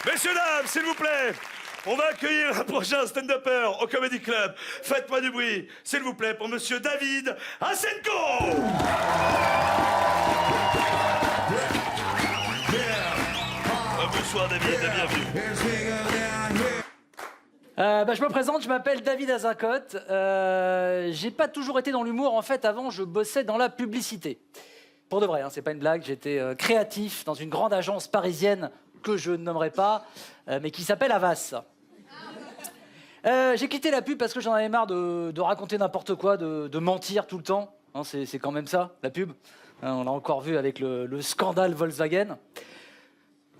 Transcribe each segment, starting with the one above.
Messieurs, dames, s'il vous plaît, on va accueillir un prochain stand-upper au Comedy Club. Faites-moi du bruit, s'il vous plaît, pour monsieur David Asenko. Bonsoir David, bienvenue. Je me présente, je m'appelle David Azacote. J'ai pas toujours été dans l'humour. En fait, avant, je bossais dans la publicité. Pour de vrai, hein, c'est pas une blague. J'étais créatif dans une grande agence parisienne que je ne nommerai pas, mais qui s'appelle Havas. J'ai quitté la pub parce que j'en avais marre de raconter n'importe quoi, de mentir tout le temps. Hein, c'est quand même ça, la pub. Hein, on l'a encore vu avec le scandale Volkswagen.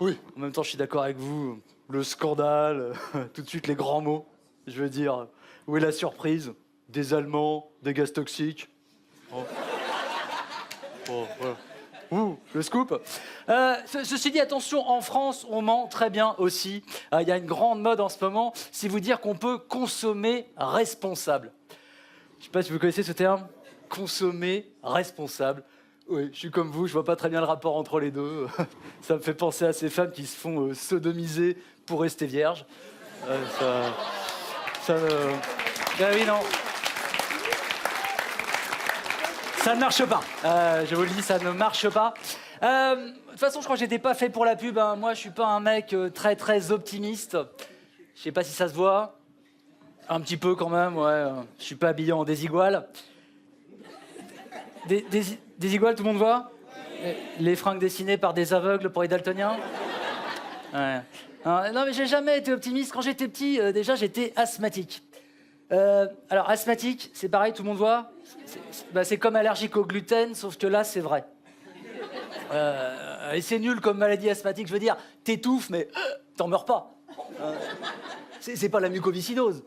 Oui, en même temps, je suis d'accord avec vous. Le scandale, tout de suite les grands mots. Je veux dire, où est la surprise? Des Allemands, des gaz toxiques. Oh. Oh, voilà. Ouh, le scoop. Ceci dit, attention, en France, on ment très bien aussi. Il y a une grande mode en ce moment, c'est vous dire qu'on peut consommer responsable. Je ne sais pas si vous connaissez ce terme. Consommer responsable. Oui, je suis comme vous, je vois pas très bien le rapport entre les deux. Ça me fait penser à ces femmes qui se font sodomiser pour rester vierges. Ben oui, non. Ça ne marche pas. Je vous le dis, ça ne marche pas. De toute façon, je crois que j'étais pas fait pour la pub. Hein. Moi, je suis pas un mec très optimiste. Je sais pas si ça se voit. Un petit peu quand même, ouais. Je suis pas habillé en désigual. Désigual, tout le monde voit? Les fringues dessinées par des aveugles pour les daltoniens? Ouais. Non, mais j'ai jamais été optimiste. Quand j'étais petit, déjà, j'étais asthmatique. Alors, asthmatique, c'est pareil, tout le monde voit? C'est comme allergique au gluten, sauf que là, c'est vrai. Et c'est nul comme maladie asthmatique. Je veux dire, t'étouffes, mais t'en meurs pas. C'est pas la mucoviscidose.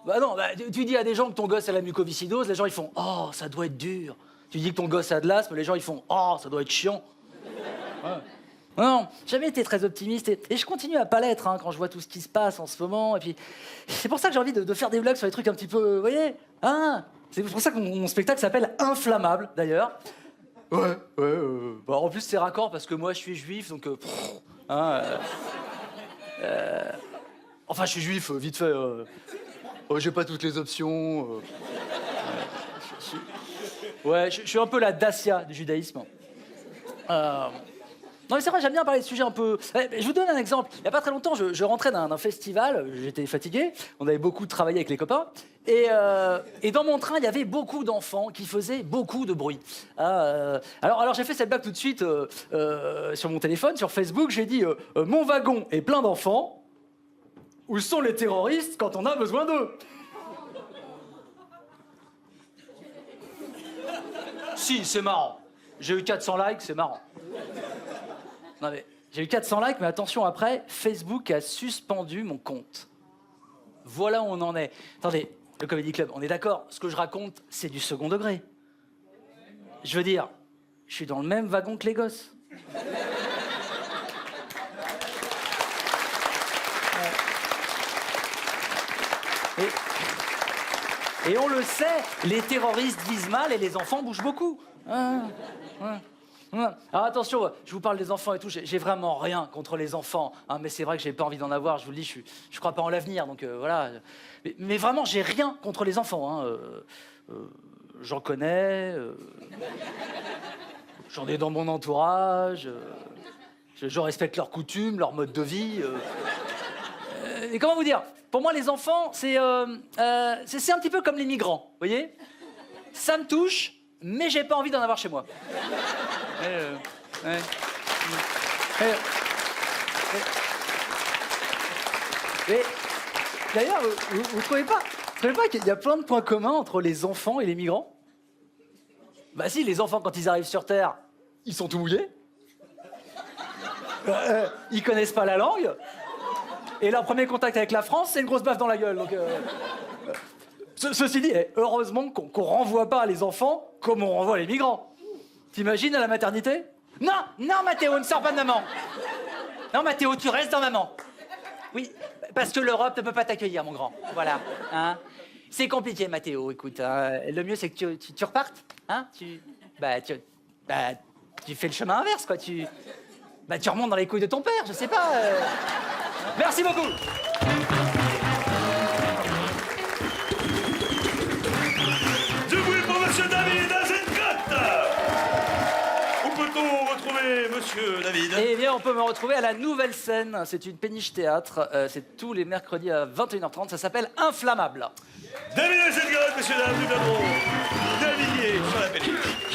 Non, tu dis à des gens que ton gosse a la mucoviscidose, les gens, ils font « Oh, ça doit être dur ». Tu dis que ton gosse a de l'asthme, les gens, ils font « Oh, ça doit être chiant ». Ouais. Non, jamais été très optimiste et je continue à pas l'être hein, quand je vois tout ce qui se passe en ce moment. Et puis, c'est pour ça que j'ai envie de faire des blagues sur les trucs un petit peu, vous voyez hein. C'est pour ça que mon spectacle s'appelle Inflammable, d'ailleurs. Ouais. En plus, c'est raccord parce que moi, je suis juif, donc... Enfin, je suis juif, vite fait. J'ai pas toutes les options. Je suis un peu la Dacia du judaïsme. Non mais c'est vrai, j'aime bien parler de sujets un peu... Je vous donne un exemple. Il n'y a pas très longtemps, je rentrais d'un festival, j'étais fatigué, on avait beaucoup travaillé avec les copains, et dans mon train, il y avait beaucoup d'enfants qui faisaient beaucoup de bruit. Alors j'ai fait cette blague tout de suite sur mon téléphone, sur Facebook, j'ai dit « Mon wagon est plein d'enfants, où sont les terroristes quand on a besoin d'eux ?» Si, c'est marrant. J'ai eu 400 likes, c'est marrant. Non mais, j'ai eu 400 likes, mais attention, après, Facebook a suspendu mon compte. Voilà où on en est. Attendez, le Comedy Club, on est d'accord, ce que je raconte, c'est du second degré. Je veux dire, je suis dans le même wagon que les gosses. Et on le sait, les terroristes visent mal et les enfants bougent beaucoup. Alors attention, je vous parle des enfants et tout, j'ai vraiment rien contre les enfants, hein, mais c'est vrai que j'ai pas envie d'en avoir, je vous le dis, je crois pas en l'avenir, donc voilà. Mais vraiment, j'ai rien contre les enfants, hein. J'en connais, j'en ai dans mon entourage, je respecte leurs coutumes, leur mode de vie. Et comment vous dire? Pour moi, les enfants, c'est un petit peu comme les migrants, vous voyez? Ça me touche, mais j'ai pas envie d'en avoir chez moi. D'ailleurs, vous trouvez pas qu'il y a plein de points communs entre les enfants et les migrants? Bah si, les enfants, quand ils arrivent sur Terre, ils sont tout mouillés. Ils connaissent pas la langue. Et leur premier contact avec la France, c'est une grosse baffe dans la gueule. Donc, ceci dit, heureusement qu'on renvoie pas les enfants comme on renvoie les migrants. T'imagines à la maternité? Non, Mathéo, ne sors pas de maman. Non, Mathéo, tu restes dans maman. Oui, parce que l'Europe ne peut pas t'accueillir, mon grand. Voilà. Hein. C'est compliqué, Mathéo, écoute. Hein. Le mieux, c'est que tu repartes. Hein. Tu fais le chemin inverse, quoi. Tu remontes dans les couilles de ton père, je sais pas. Merci beaucoup. Du bruit pour monsieur David Azencott. Où peut-on retrouver monsieur David? Eh bien, on peut me retrouver à la Nouvelle Scène. C'est une péniche théâtre. C'est tous les mercredis à 21h30. Ça s'appelle Inflammable. David Azencott, messieurs, dames, nous viendrons naviguer sur la péniche.